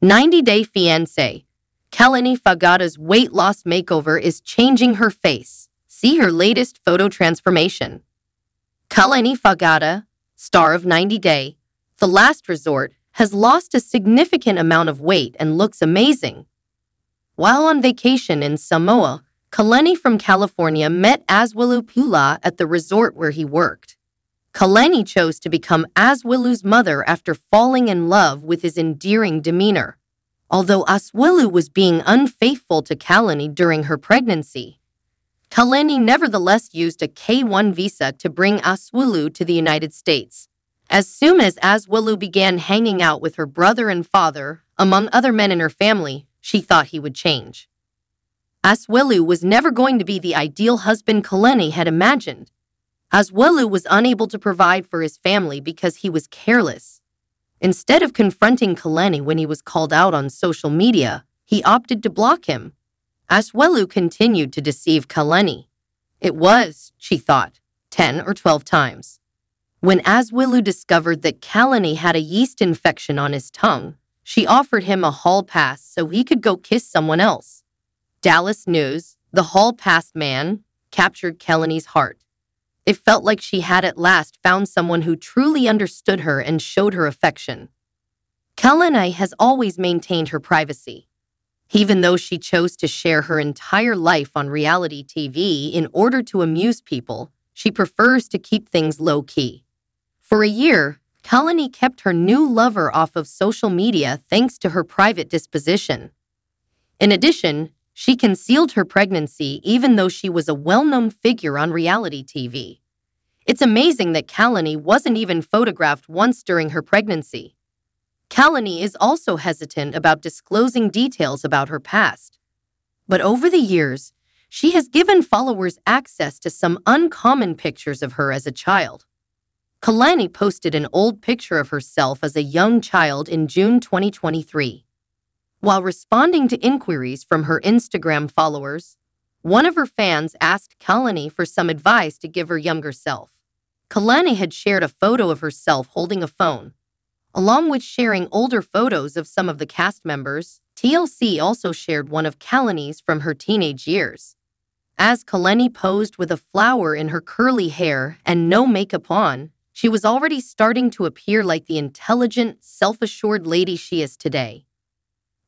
90-Day Fiancé. Kalani Faagata's weight loss makeover is changing her face. See her latest photo transformation. Kalani Faagata, star of 90 Day, The Last Resort, has lost a significant amount of weight and looks amazing. While on vacation in Samoa, Kalani from California met Aswilu Pula at the resort where he worked. Kalani chose to become Aswilu's mother after falling in love with his endearing demeanor. Although Aswilu was being unfaithful to Kalani during her pregnancy, Kalani nevertheless used a K-1 visa to bring Aswilu to the United States. As soon as Aswilu began hanging out with her brother and father, among other men in her family, she thought he would change. Aswilu was never going to be the ideal husband Kalani had imagined. Aswilu was unable to provide for his family because he was careless. Instead of confronting Kalani when he was called out on social media, he opted to block him. Aswilu continued to deceive Kalani. It was, she thought, 10 or 12 times. When Aswilu discovered that Kalani had a yeast infection on his tongue, she offered him a hall pass so he could go kiss someone else. Dallas News, the hall pass man, captured Kalani's heart. It felt like she had at last found someone who truly understood her and showed her affection. Kalani has always maintained her privacy. Even though she chose to share her entire life on reality TV in order to amuse people, she prefers to keep things low-key. For a year, Kalani kept her new lover off of social media thanks to her private disposition. In addition, she concealed her pregnancy even though she was a well-known figure on reality TV. It's amazing that Kalani wasn't even photographed once during her pregnancy. Kalani is also hesitant about disclosing details about her past. But over the years, she has given followers access to some uncommon pictures of her as a child. Kalani posted an old picture of herself as a young child in June 2023. While responding to inquiries from her Instagram followers, one of her fans asked Kalani for some advice to give her younger self. Kalani had shared a photo of herself holding a phone. Along with sharing older photos of some of the cast members, TLC also shared one of Kalani's from her teenage years. As Kalani posed with a flower in her curly hair and no makeup on, she was already starting to appear like the intelligent, self-assured lady she is today.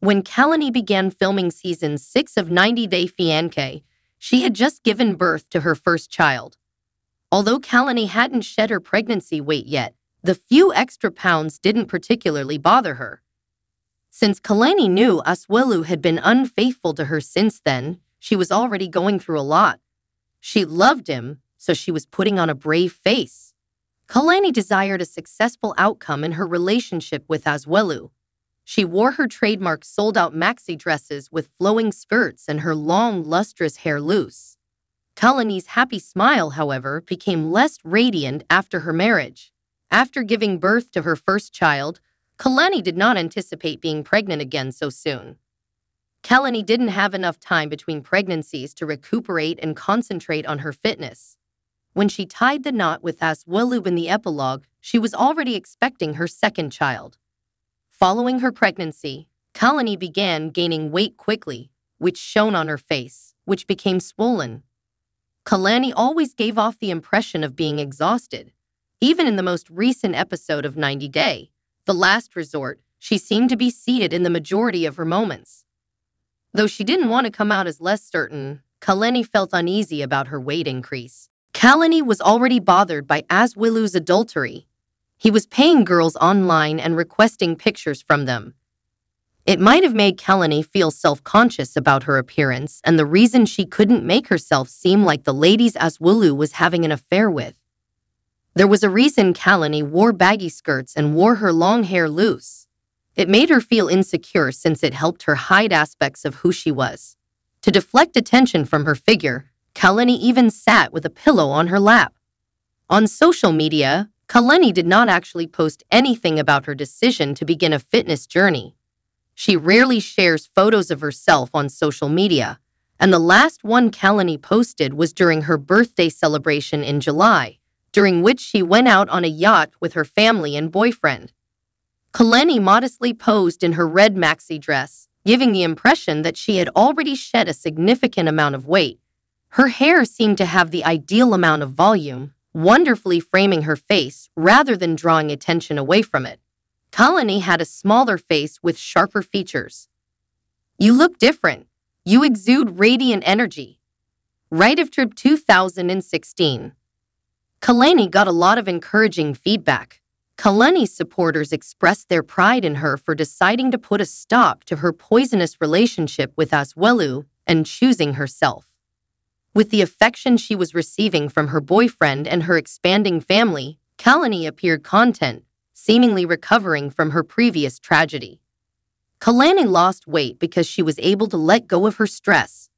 When Kalani began filming season 6 of 90 Day Fiancé, she had just given birth to her first child. Although Kalani hadn't shed her pregnancy weight yet, the few extra pounds didn't particularly bother her. Since Kalani knew Aswilu had been unfaithful to her since then, she was already going through a lot. She loved him, so she was putting on a brave face. Kalani desired a successful outcome in her relationship with Aswilu. She wore her trademark sold-out maxi dresses with flowing skirts and her long, lustrous hair loose. Kalani's happy smile, however, became less radiant after her marriage. After giving birth to her first child, Kalani did not anticipate being pregnant again so soon. Kalani didn't have enough time between pregnancies to recuperate and concentrate on her fitness. When she tied the knot with Aswilu in the epilogue, she was already expecting her second child. Following her pregnancy, Kalani began gaining weight quickly, which shone on her face, which became swollen. Kalani always gave off the impression of being exhausted. Even in the most recent episode of 90 Day, The Last Resort, she seemed to be seated in the majority of her moments. Though she didn't want to come out as less certain, Kalani felt uneasy about her weight increase. Kalani was already bothered by Aswilu's adultery. He was paying girls online and requesting pictures from them. It might have made Kalani feel self-conscious about her appearance and the reason she couldn't make herself seem like the ladies Aswilu was having an affair with. There was a reason Kalani wore baggy skirts and wore her long hair loose. It made her feel insecure since it helped her hide aspects of who she was. To deflect attention from her figure, Kalani even sat with a pillow on her lap. On social media, Kalani did not actually post anything about her decision to begin a fitness journey. She rarely shares photos of herself on social media, and the last one Kalani posted was during her birthday celebration in July, during which she went out on a yacht with her family and boyfriend. Kalani modestly posed in her red maxi dress, giving the impression that she had already shed a significant amount of weight. Her hair seemed to have the ideal amount of volume, wonderfully framing her face rather than drawing attention away from it. Kalani had a smaller face with sharper features. "You look different. You exude radiant energy." Right after 2016, Kalani got a lot of encouraging feedback. Kalani's supporters expressed their pride in her for deciding to put a stop to her poisonous relationship with Asuelu and choosing herself. With the affection she was receiving from her boyfriend and her expanding family, Kalani appeared content, seemingly recovering from her previous tragedy. Kalani lost weight because she was able to let go of her stress.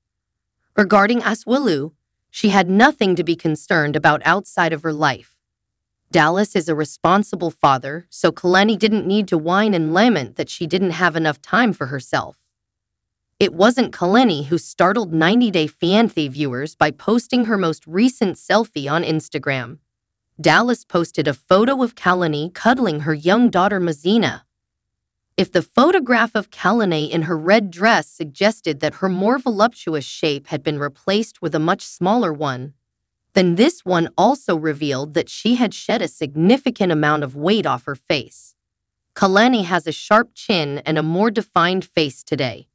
Regarding Asuelu, she had nothing to be concerned about outside of her life. Dallas is a responsible father, so Kalani didn't need to whine and lament that she didn't have enough time for herself. It wasn't Kalani who startled 90-Day Fiancé viewers by posting her most recent selfie on Instagram. Dallas posted a photo of Kalani cuddling her young daughter Mazina. If the photograph of Kalani in her red dress suggested that her more voluptuous shape had been replaced with a much smaller one, then this one also revealed that she had shed a significant amount of weight off her face. Kalani has a sharp chin and a more defined face today.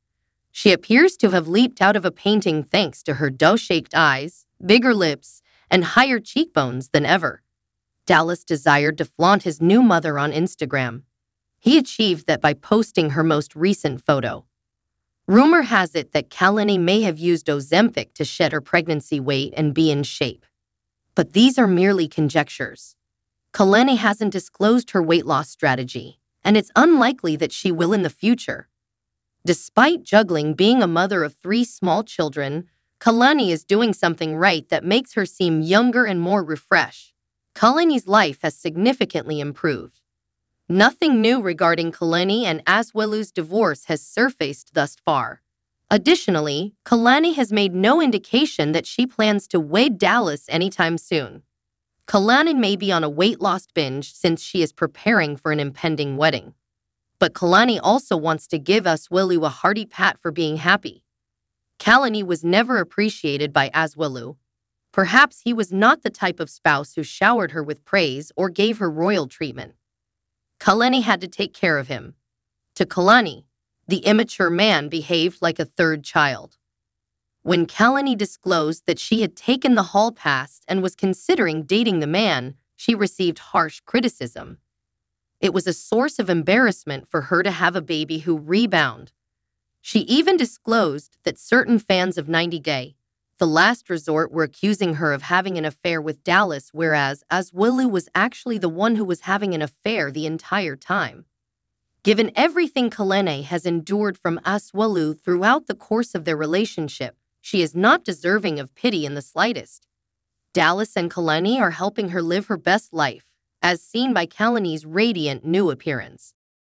She appears to have leaped out of a painting thanks to her doe-shaped eyes, bigger lips, and higher cheekbones than ever. Dallas desired to flaunt his new mother on Instagram. He achieved that by posting her most recent photo. Rumor has it that Kalani may have used Ozempic to shed her pregnancy weight and be in shape. But these are merely conjectures. Kalani hasn't disclosed her weight loss strategy, and it's unlikely that she will in the future. Despite juggling being a mother of 3 small children, Kalani is doing something right that makes her seem younger and more refreshed. Kalani's life has significantly improved. Nothing new regarding Kalani and Asuelu's divorce has surfaced thus far. Additionally, Kalani has made no indication that she plans to wed Dallas anytime soon. Kalani may be on a weight loss binge since she is preparing for an impending wedding. But Kalani also wants to give Asuelu a hearty pat for being happy. Kalani was never appreciated by Asuelu. Perhaps he was not the type of spouse who showered her with praise or gave her royal treatment. Kalani had to take care of him. To Kalani, the immature man behaved like a third child. When Kalani disclosed that she had taken the hall pass and was considering dating the man, she received harsh criticism. It was a source of embarrassment for her to have a baby who rebound. She even disclosed that certain fans of 90 Day, the last resort, were accusing her of having an affair with Dallas, whereas Asuelu was actually the one who was having an affair the entire time. Given everything Kalani has endured from Asuelu throughout the course of their relationship, she is not deserving of pity in the slightest. Dallas and Kalani are helping her live her best life, as seen by Kalani's radiant new appearance.